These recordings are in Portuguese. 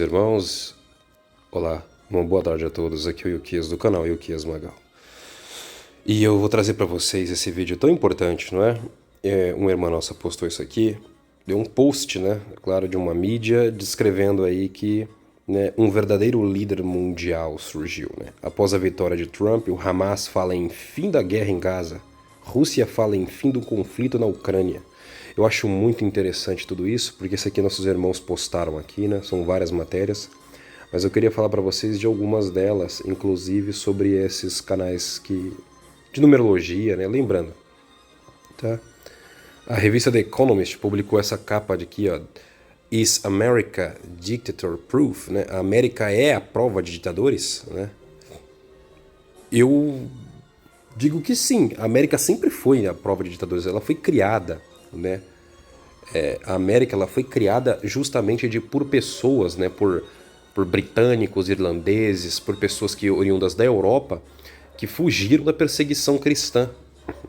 Irmãos, olá, uma boa tarde a todos. Aqui é o Yukias do canal Yukias Magal. E eu vou trazer para vocês esse vídeo tão importante, não é? Uma irmã nossa postou isso aqui, deu um post, né? Claro, de uma mídia descrevendo aí que, né, um verdadeiro líder mundial surgiu, né? Após a vitória de Trump, o Hamas fala em fim da guerra em Gaza, Rússia fala em fim do conflito na Ucrânia. Eu acho muito interessante tudo isso, porque isso aqui nossos irmãos postaram aqui, né? São várias matérias, mas eu queria falar para vocês de algumas delas, inclusive sobre esses canais de numerologia, né? Lembrando, tá? A revista The Economist publicou essa capa de aqui, ó. Is America Dictator Proof? Né? A América é a prova de ditadores? Né? Eu digo que sim, a América sempre foi a prova de ditadores, ela foi criada, né? A América ela foi criada justamente por pessoas, né? Por britânicos, irlandeses, por pessoas que oriundas da Europa, que fugiram da perseguição cristã,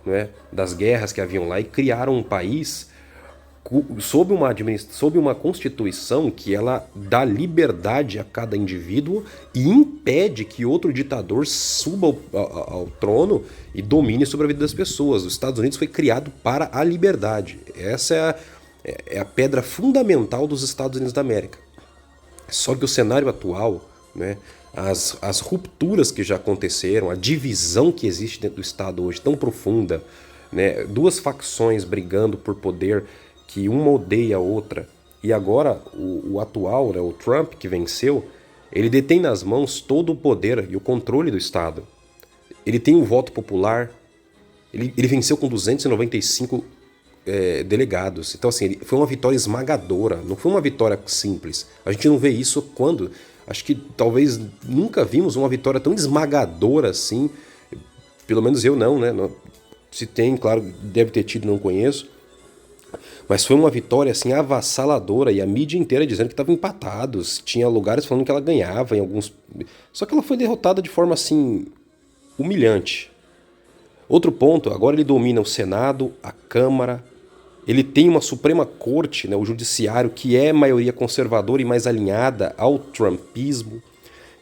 né? Das guerras que haviam lá e criaram um país sob uma constituição que ela dá liberdade a cada indivíduo e impede que outro ditador suba ao trono e domine sobre a vida das pessoas. Os Estados Unidos foi criado para a liberdade. Essa é a pedra fundamental dos Estados Unidos da América. Só que o cenário atual, né, as rupturas que já aconteceram, a divisão que existe dentro do Estado hoje tão profunda, né, duas facções brigando por poder que uma odeia a outra, e agora o atual, né, o Trump que venceu, ele detém nas mãos todo o poder e o controle do Estado. Ele tem o voto popular, ele venceu com 295 delegados. Então assim, foi uma vitória esmagadora, não foi uma vitória simples. A gente não vê isso quando... Acho que talvez nunca vimos uma vitória tão esmagadora assim, pelo menos eu não, né? Se tem, claro, deve ter tido, não conheço. Mas foi uma vitória assim avassaladora e a mídia inteira dizendo que estavam empatados. Tinha lugares falando que ela ganhava em alguns... Só que ela foi derrotada de forma assim humilhante. Outro ponto, agora ele domina o Senado, a Câmara, ele tem uma Suprema Corte, né, o Judiciário, que é maioria conservadora e mais alinhada ao trumpismo.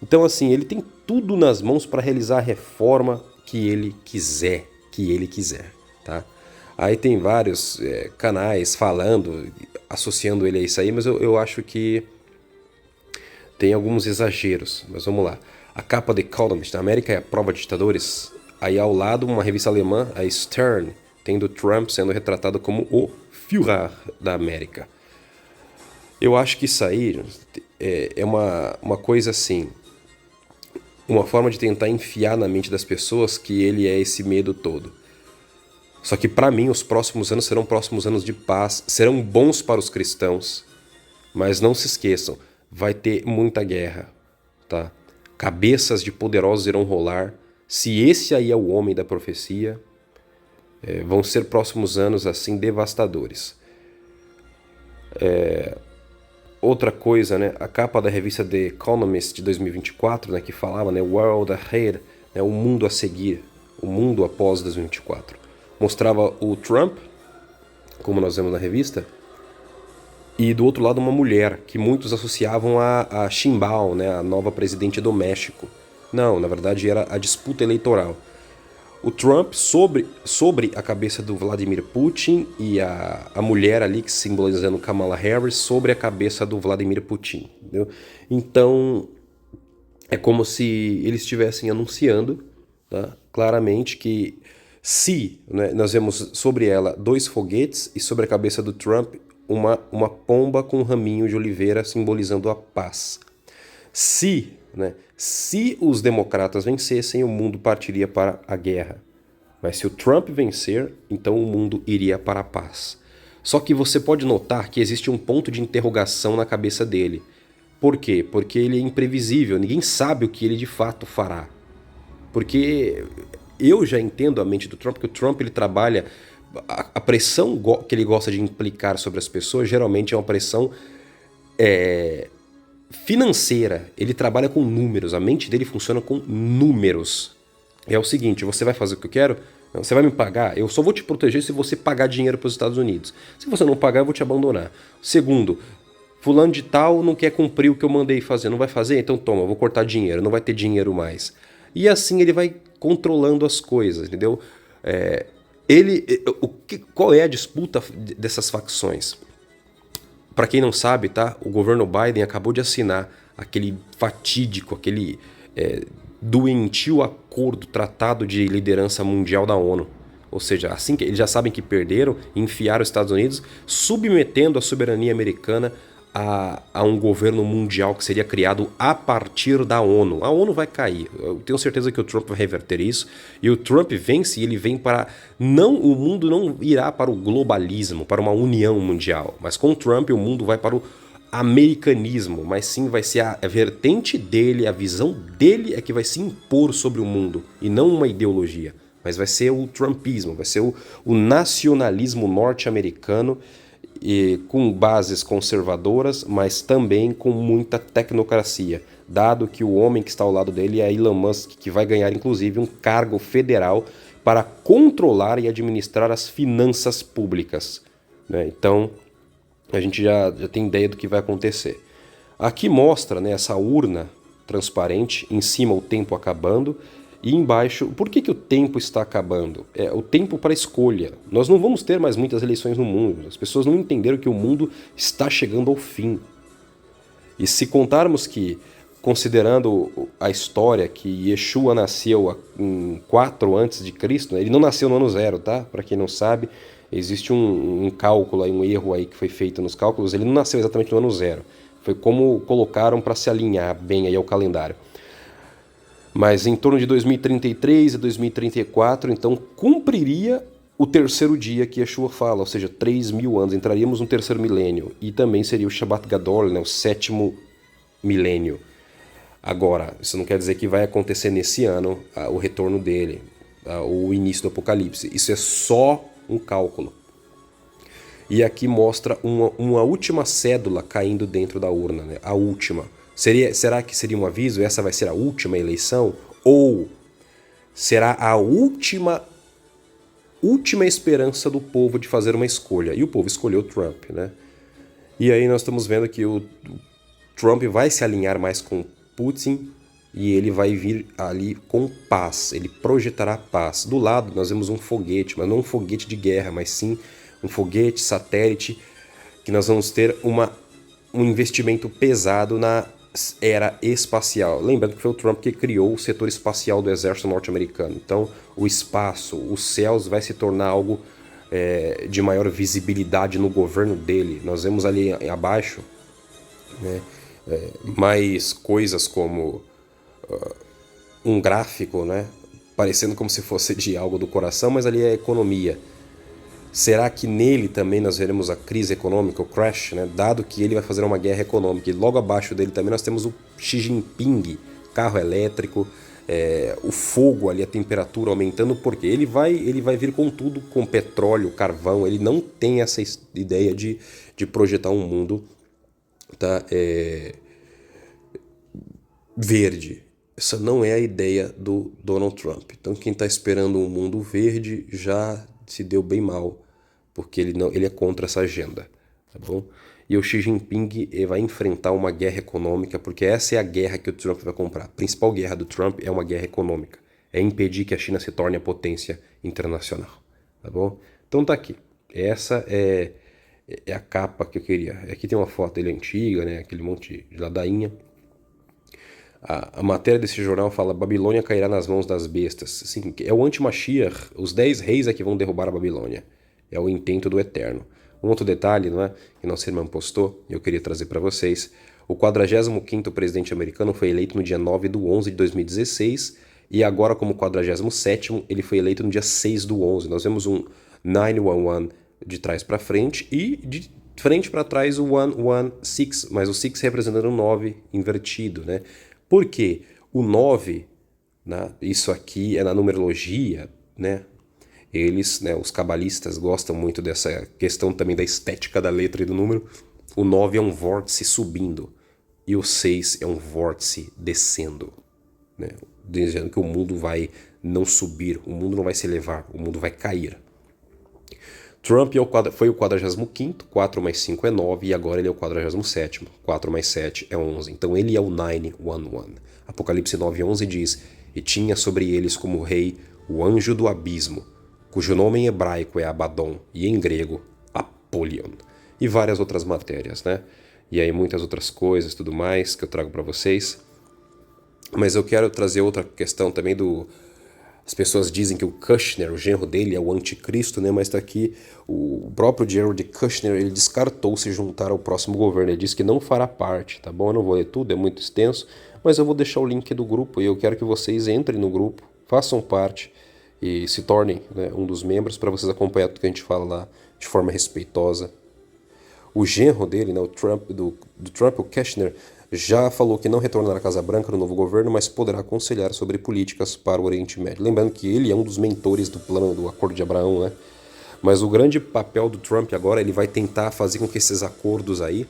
Então assim, ele tem tudo nas mãos para realizar a reforma que ele quiser, tá? Aí tem vários canais falando, associando ele a isso aí, mas eu acho que tem alguns exageros. Mas vamos lá. A capa The Economist, a América é a prova de ditadores. Aí ao lado, uma revista alemã, a Stern, tendo Trump sendo retratado como o Führer da América. Eu acho que isso aí é uma coisa assim, uma forma de tentar enfiar na mente das pessoas que ele é esse medo todo. Só que para mim os próximos anos serão próximos anos de paz, serão bons para os cristãos, mas não se esqueçam, vai ter muita guerra, tá? Cabeças de poderosos irão rolar. Se esse aí é o homem da profecia, vão ser próximos anos assim devastadores. Outra coisa, né? A capa da revista The Economist de 2024, né, que falava, né, World Ahead, né, o mundo a seguir, o mundo após 2024. Mostrava o Trump, como nós vemos na revista, e do outro lado uma mulher, que muitos associavam a Sheinbaum, né, a nova presidente do México. Não, na verdade era a disputa eleitoral. O Trump sobre a cabeça do Vladimir Putin e a mulher ali, que simbolizando Kamala Harris, sobre a cabeça do Vladimir Putin. Entendeu? Então, é como se eles estivessem anunciando, tá, claramente que né, nós vemos sobre ela 2 foguetes e sobre a cabeça do Trump uma pomba com um raminho de oliveira simbolizando a paz. Né, se os democratas vencessem, o mundo partiria para a guerra. Mas se o Trump vencer, então o mundo iria para a paz. Só que você pode notar que existe um ponto de interrogação na cabeça dele. Por quê? Porque ele é imprevisível, ninguém sabe o que ele de fato fará. Porque eu já entendo a mente do Trump, porque o Trump ele trabalha... A pressão que ele gosta de implicar sobre as pessoas geralmente é uma pressão financeira. Ele trabalha com números, a mente dele funciona com números. É o seguinte, você vai fazer o que eu quero? Não, você vai me pagar? Eu só vou te proteger se você pagar dinheiro para os Estados Unidos. Se você não pagar, eu vou te abandonar. Segundo, fulano de tal não quer cumprir o que eu mandei fazer, não vai fazer? Então toma, eu vou cortar dinheiro, não vai ter dinheiro mais. E assim ele vai controlando as coisas, entendeu? Qual é a disputa dessas facções? Para quem não sabe, tá? O governo Biden acabou de assinar aquele fatídico, aquele doentio acordo, tratado de liderança mundial da ONU. Ou seja, assim que eles já sabem que perderam, enfiaram os Estados Unidos, submetendo a soberania americana a um governo mundial que seria criado a partir da ONU. A ONU vai cair. Eu tenho certeza que o Trump vai reverter isso. E o Trump vence e ele vem para... Não, o mundo não irá para o globalismo, para uma união mundial. Mas com o Trump o mundo vai para o americanismo. Mas sim vai ser a vertente dele, a visão dele é que vai se impor sobre o mundo. E não uma ideologia. Mas vai ser o trumpismo, vai ser o nacionalismo norte-americano, e com bases conservadoras, mas também com muita tecnocracia, dado que o homem que está ao lado dele é Elon Musk, que vai ganhar inclusive um cargo federal para controlar e administrar as finanças públicas, né? Então a gente já tem ideia do que vai acontecer. Aqui mostra, né, essa urna transparente, em cima o tempo acabando, e embaixo, por que o tempo está acabando? É o tempo para escolha. Nós não vamos ter mais muitas eleições no mundo. As pessoas não entenderam que o mundo está chegando ao fim. E se contarmos que, considerando a história, que Yeshua nasceu em 4 antes de Cristo, ele não nasceu no ano 0, tá? Para quem não sabe, existe um cálculo, um erro aí que foi feito nos cálculos. Ele não nasceu exatamente no ano 0. Foi como colocaram para se alinhar bem aí ao calendário. Mas em torno de 2033 e 2034, então cumpriria o terceiro dia que Yeshua fala, ou seja, 3.000 anos, entraríamos no terceiro milênio. E também seria o Shabbat Gadol, né, o 7º milênio. Agora, isso não quer dizer que vai acontecer nesse ano o retorno dele, o início do Apocalipse. Isso é só um cálculo. E aqui mostra uma última cédula caindo dentro da urna, né, a última. Será que seria um aviso? Essa vai ser a última eleição? Ou será a última esperança do povo de fazer uma escolha? E o povo escolheu Trump, né? E aí nós estamos vendo que o Trump vai se alinhar mais com Putin e ele vai vir ali com paz. Ele projetará paz. Do lado nós vemos um foguete, mas não um foguete de guerra, mas sim um foguete satélite, que nós vamos ter um investimento pesado na era espacial. Lembrando que foi o Trump que criou o setor espacial do exército norte-americano. Então, o espaço, os céus vai se tornar algo de maior visibilidade no governo dele. Nós vemos ali abaixo, né, mais coisas como um gráfico, né, parecendo como se fosse de algo do coração, mas ali é economia. Será que nele também nós veremos a crise econômica, o crash, né? Dado que ele vai fazer uma guerra econômica. E logo abaixo dele também nós temos o Xi Jinping, carro elétrico, o fogo ali, a temperatura aumentando, porque ele vai vir com tudo, com petróleo, carvão. Ele não tem essa ideia de projetar um mundo, tá, verde. Essa não é a ideia do Donald Trump. Então quem está esperando um mundo verde já se deu bem mal, porque ele é contra essa agenda, tá bom? E o Xi Jinping vai enfrentar uma guerra econômica, porque essa é a guerra que o Trump vai comprar. A principal guerra do Trump é uma guerra econômica, é impedir que a China se torne a potência internacional, tá bom? Então tá aqui, essa é a capa que eu queria. Aqui tem uma foto dele antiga, né? Aquele monte de ladainha. A matéria desse jornal fala: Babilônia cairá nas mãos das bestas. Assim, é o anti-Mashiach, os 10 reis é que vão derrubar a Babilônia. É o intento do Eterno. Um outro detalhe, não é, que nossa irmã postou, e eu queria trazer para vocês: o 45º presidente americano foi eleito no dia 9/11 de 2016, e agora, como 47º, ele foi eleito no dia 6/11. Nós vemos um 911 de trás para frente e de frente para trás o 116, mas o 6 representando o 9 invertido, né? Por quê? O 9, né, isso aqui é na numerologia, né? Eles, né, os cabalistas, gostam muito dessa questão também da estética da letra e do número. O 9 é um vórtice subindo e o 6 é um vórtice descendo, né? Dizendo que o mundo vai não subir, o mundo não vai se elevar, o mundo vai cair. Trump foi o 45º, 4 mais 5 é 9, e agora ele é o 47º, 4 mais 7 é 11. Então ele é o 911. Apocalipse 9:11 diz: "E tinha sobre eles como rei o anjo do abismo, cujo nome em hebraico é Abaddon e em grego Apolion." E várias outras matérias, né? E aí muitas outras coisas, tudo mais, que eu trago para vocês. Mas eu quero trazer outra questão também do... As pessoas dizem que o Kushner, o genro dele, é o anticristo, né? Mas tá aqui, o próprio Jared Kushner, ele descartou se juntar ao próximo governo. Ele disse que não fará parte, tá bom? Eu não vou ler tudo, é muito extenso, mas eu vou deixar o link do grupo e eu quero que vocês entrem no grupo, façam parte e se tornem, né, um dos membros para vocês acompanhar tudo que a gente fala lá de forma respeitosa. O genro dele, né, o Trump, do Trump, o Kushner, já falou que não retornará à Casa Branca no novo governo, mas poderá aconselhar sobre políticas para o Oriente Médio. Lembrando que ele é um dos mentores do plano do Acordo de Abraão, né? Mas o grande papel do Trump agora, ele vai tentar fazer com que esses acordos aí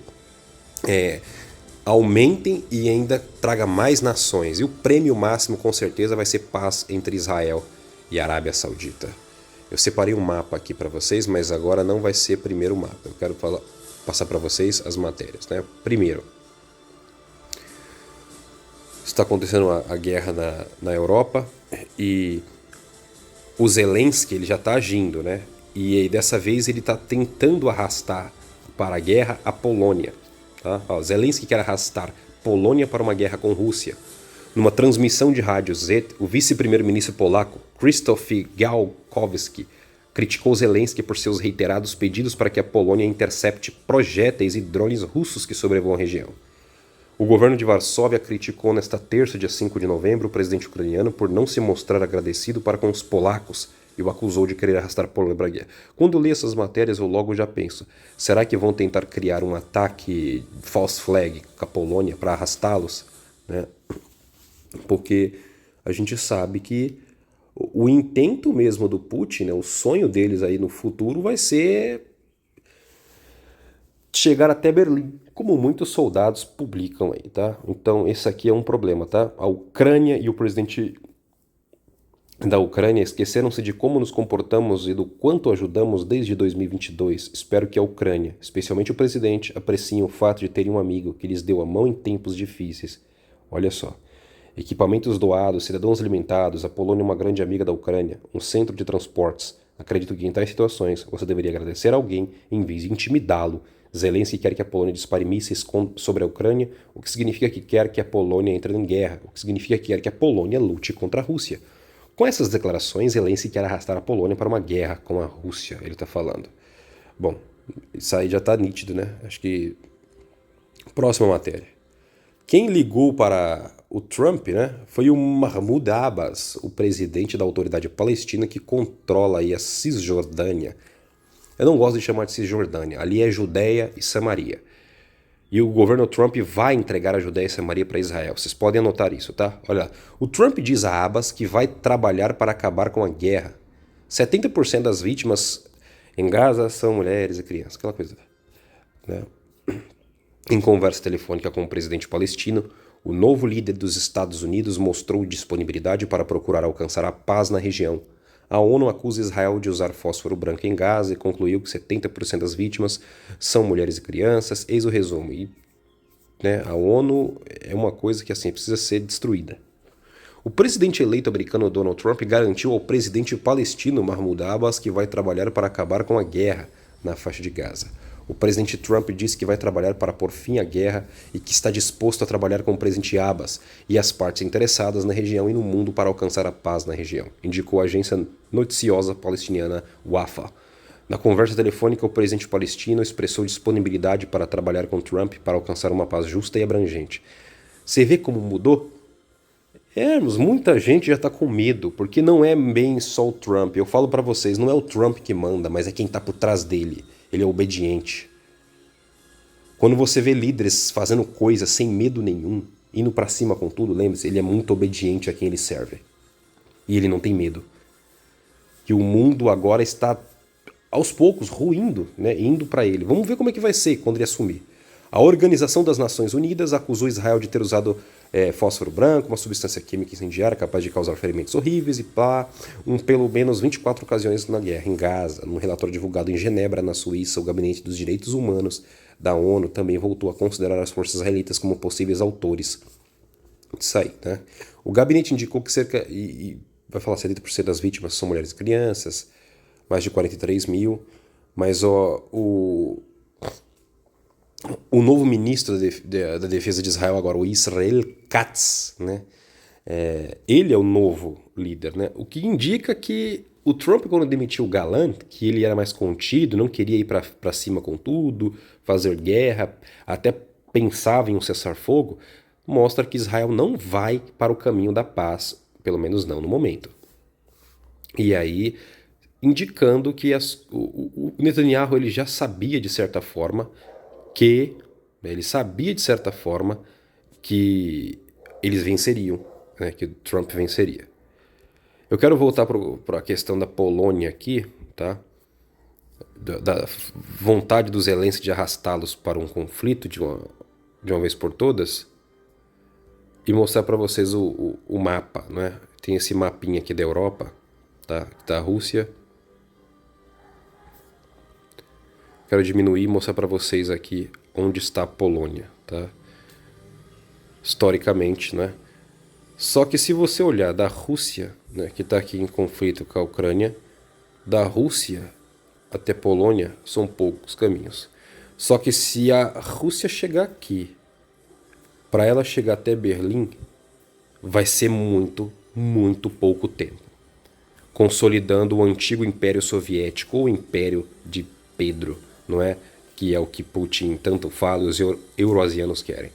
aumentem e ainda traga mais nações. E o prêmio máximo, com certeza, vai ser paz entre Israel e Arábia Saudita. Eu separei um mapa aqui para vocês, mas agora não vai ser primeiro o mapa. Eu quero passar para vocês as matérias, né? Primeiro, está acontecendo a guerra na Europa e o Zelensky, ele já está agindo, né? E dessa vez ele está tentando arrastar para a guerra a Polônia. Tá? Ó, Zelensky quer arrastar Polônia para uma guerra com Rússia. Numa transmissão de rádio Z, o vice-primeiro-ministro polaco Krzysztof Gałkowski criticou Zelensky por seus reiterados pedidos para que a Polônia intercepte projéteis e drones russos que sobrevoam a região. O governo de Varsóvia criticou nesta terça, dia 5 de novembro, o presidente ucraniano por não se mostrar agradecido para com os polacos e o acusou de querer arrastar a Polônia para a guerra. Quando eu li essas matérias, eu logo já penso, será que vão tentar criar um ataque false flag com a Polônia para arrastá-los? Né? Porque a gente sabe que o intento mesmo do Putin, né, o sonho deles aí no futuro vai ser chegar até Berlim, como muitos soldados publicam aí, tá? Então esse aqui é um problema, tá? A Ucrânia e o presidente da Ucrânia esqueceram-se de como nos comportamos e do quanto ajudamos desde 2022. Espero que a Ucrânia, especialmente o presidente, apreciem o fato de terem um amigo que lhes deu a mão em tempos difíceis. Olha só. Equipamentos doados, cidadãos alimentados, a Polônia é uma grande amiga da Ucrânia, um centro de transportes. Acredito que em tais situações você deveria agradecer a alguém em vez de intimidá-lo. Zelensky quer que a Polônia dispare mísseis sobre a Ucrânia, o que significa que quer que a Polônia entre em guerra, o que significa que quer que a Polônia lute contra a Rússia. Com essas declarações, Zelensky quer arrastar a Polônia para uma guerra com a Rússia, ele está falando. Bom, isso aí já está nítido, né? Acho que... Próxima matéria. Quem ligou para o Trump, né, foi o Mahmoud Abbas, o presidente da autoridade palestina que controla aí a Cisjordânia. Eu não gosto de chamar de Cisjordânia, ali é Judéia e Samaria. E o governo Trump vai entregar a Judéia e Samaria para Israel. Vocês podem anotar isso, tá? Olha, o Trump diz a Abbas que vai trabalhar para acabar com a guerra. 70% das vítimas em Gaza são mulheres e crianças, aquela coisa, né? Em conversa telefônica com o presidente palestino, o novo líder dos Estados Unidos mostrou disponibilidade para procurar alcançar a paz na região. A ONU acusa Israel de usar fósforo branco em Gaza e concluiu que 70% das vítimas são mulheres e crianças. Eis o resumo. E, né, a ONU é uma coisa que assim precisa ser destruída. O presidente eleito americano Donald Trump garantiu ao presidente palestino Mahmoud Abbas que vai trabalhar para acabar com a guerra na faixa de Gaza. O presidente Trump disse que vai trabalhar para pôr fim à guerra e que está disposto a trabalhar com o presidente Abbas e as partes interessadas na região e no mundo para alcançar a paz na região, indicou a agência noticiosa palestiniana Wafa. Na conversa telefônica, o presidente palestino expressou disponibilidade para trabalhar com Trump para alcançar uma paz justa e abrangente. Você vê como mudou? Mas muita gente já está com medo, porque não é bem só o Trump. Eu falo para vocês, não é o Trump que manda, mas é quem está por trás dele. Ele é obediente. Quando você vê líderes fazendo coisas sem medo nenhum, indo para cima com tudo, lembre-se, ele é muito obediente a quem ele serve. E ele não tem medo. Que o mundo agora está, aos poucos, ruindo, né, indo para ele. Vamos ver como é que vai ser quando ele assumir. A Organização das Nações Unidas acusou Israel de ter usado fósforo branco, uma substância química incendiária capaz de causar ferimentos horríveis e pelo menos 24 ocasiões na guerra em Gaza. Num relatório divulgado em Genebra, na Suíça, o Gabinete dos Direitos Humanos da ONU também voltou a considerar as forças israelitas como possíveis autores disso aí, né? O gabinete indicou que vai falar 70% das vítimas são mulheres e crianças, mais de 43 mil, mas o novo ministro da Defesa de Israel agora, o Israel Katz, né? Ele é o novo líder, né? O que indica que o Trump, quando demitiu o Gallant, que ele era mais contido, não queria ir para cima com tudo, fazer guerra, até pensava em um cessar-fogo, mostra que Israel não vai para o caminho da paz, pelo menos não no momento. E aí, indicando que o Netanyahu ele já sabia de certa forma que eles venceriam, né, que o Trump venceria. Eu quero voltar para a questão da Polônia aqui, tá? Da vontade dos Zelensky de arrastá-los para um conflito de uma vez por todas e mostrar para vocês o mapa, né? Tem esse mapinha aqui da Europa, tá? Da Rússia. Quero diminuir e mostrar para vocês aqui onde está a Polônia, tá? Historicamente, né? Só que se você olhar da Rússia, né, que está aqui em conflito com a Ucrânia, da Rússia até Polônia são poucos caminhos. Só que se a Rússia chegar aqui, para ela chegar até Berlim, vai ser muito, muito pouco tempo. Consolidando o antigo Império Soviético, ou o Império de Pedro, não é? Que é o que Putin tanto fala e os euroasianos querem.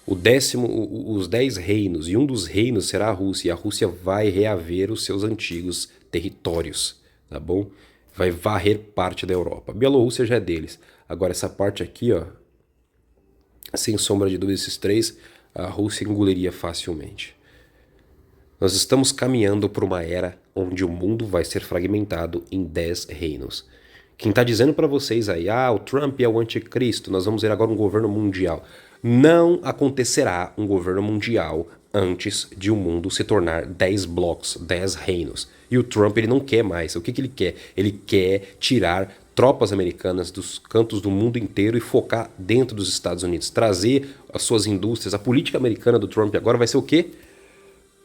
Os 10 reinos, e um dos reinos será a Rússia, e a Rússia vai reaver os seus antigos territórios, tá bom? Vai varrer parte da Europa. A Bielorrússia já é deles. Agora essa parte aqui, ó, sem sombra de dúvida, esses 3, a Rússia engoliria facilmente. Nós estamos caminhando para uma era onde o mundo vai ser fragmentado em 10 reinos. Quem está dizendo para vocês aí, o Trump é o anticristo, nós vamos ver agora um governo mundial. Não acontecerá um governo mundial antes de o mundo se tornar 10 blocos, 10 reinos. E o Trump ele não quer mais. O que ele quer? Ele quer tirar tropas americanas dos cantos do mundo inteiro e focar dentro dos Estados Unidos. Trazer as suas indústrias. A política americana do Trump agora vai ser o quê?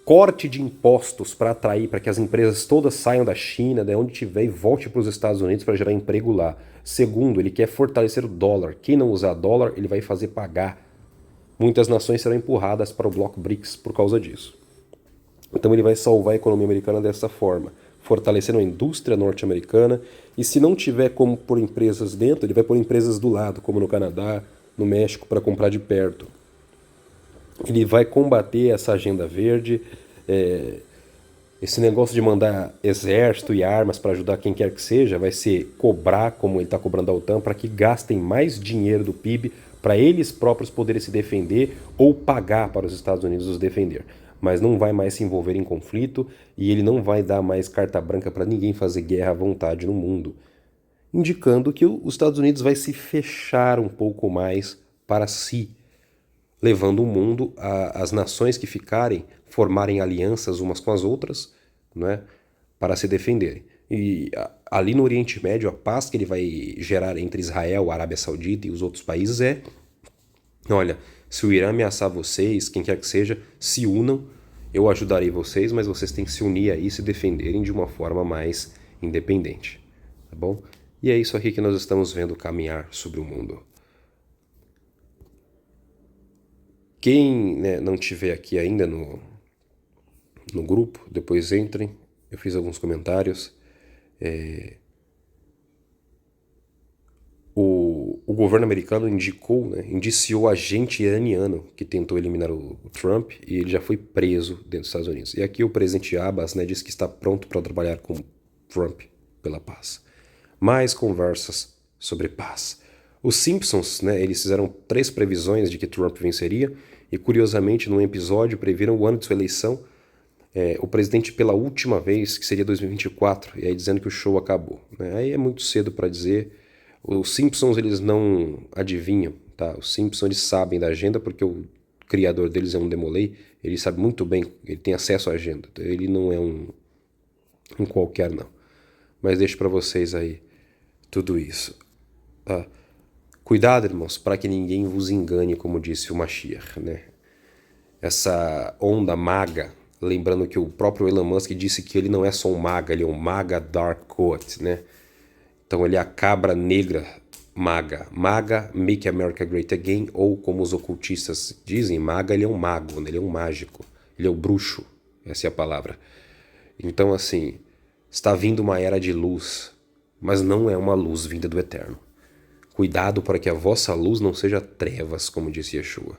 Corte de impostos para atrair, para que as empresas todas saiam da China, de onde tiver, e volte para os Estados Unidos para gerar emprego lá. Segundo, ele quer fortalecer o dólar. Quem não usar dólar, ele vai fazer pagar. Muitas nações serão empurradas para o bloco BRICS por causa disso. Então ele vai salvar a economia americana dessa forma, fortalecendo a indústria norte-americana, e se não tiver como pôr empresas dentro, ele vai pôr empresas do lado, como no Canadá, no México, para comprar de perto. Ele vai combater essa agenda verde, esse negócio de mandar exército e armas para ajudar quem quer que seja, vai ser cobrar, como ele está cobrando a OTAN, para que gastem mais dinheiro do PIB para eles próprios poderem se defender ou pagar para os Estados Unidos os defender. Mas não vai mais se envolver em conflito e ele não vai dar mais carta branca para ninguém fazer guerra à vontade no mundo. Indicando que os Estados Unidos vai se fechar um pouco mais para si, levando o mundo, as nações que ficarem, formarem alianças umas com as outras, né, para se defenderem. E ali no Oriente Médio, a paz que ele vai gerar entre Israel, a Arábia Saudita e os outros países olha, se o Irã ameaçar vocês, quem quer que seja, se unam, eu ajudarei vocês, mas vocês têm que se unir aí e se defenderem de uma forma mais independente, tá bom? E é isso aqui que nós estamos vendo caminhar sobre o mundo. Quem, né, não tiver aqui ainda no grupo, depois entrem, eu fiz alguns comentários. O governo americano indiciou agente iraniano que tentou eliminar o Trump e ele já foi preso dentro dos Estados Unidos. E aqui o presidente Abbas, né, diz que está pronto para trabalhar com Trump pela paz. Mais conversas sobre paz. Os Simpsons, né, eles fizeram 3 previsões de que Trump venceria e, curiosamente, num episódio previram o ano de sua eleição, o presidente pela última vez, que seria 2024, e aí dizendo que o show acabou, né? Aí é muito cedo para dizer. Os Simpsons, eles não adivinham, tá? Os Simpsons eles sabem da agenda porque o criador deles é um Demolay, ele sabe muito bem, ele tem acesso à agenda. Ele não é um qualquer, não. Mas deixo para vocês aí tudo isso. Tá? Cuidado, irmãos, para que ninguém vos engane, como disse o Mashiach, né? Essa onda maga, lembrando que o próprio Elon Musk disse que ele não é só um maga, ele é um maga dark coat, né? Então ele é a cabra negra maga. Maga, Make America Great Again, ou como os ocultistas dizem, maga, ele é um mago, né? Ele é um mágico, ele é o bruxo, essa é a palavra. Então assim, está vindo uma era de luz, mas não é uma luz vinda do Eterno. Cuidado para que a vossa luz não seja trevas, como disse Yeshua.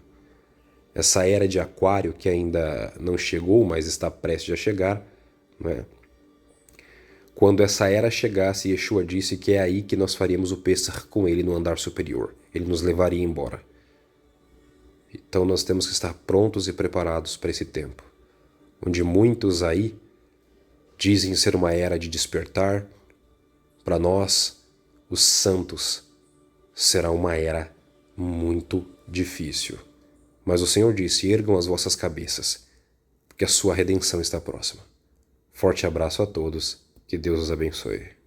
Essa era de Aquário, que ainda não chegou, mas está prestes a chegar, né? Quando essa era chegasse, Yeshua disse que é aí que nós faríamos o Pessah com ele no andar superior. Ele nos levaria embora. Então nós temos que estar prontos e preparados para esse tempo, onde muitos aí dizem ser uma era de despertar. Para nós, os santos, será uma era muito difícil. Mas o Senhor disse, ergam as vossas cabeças, porque a sua redenção está próxima. Forte abraço a todos, que Deus os abençoe.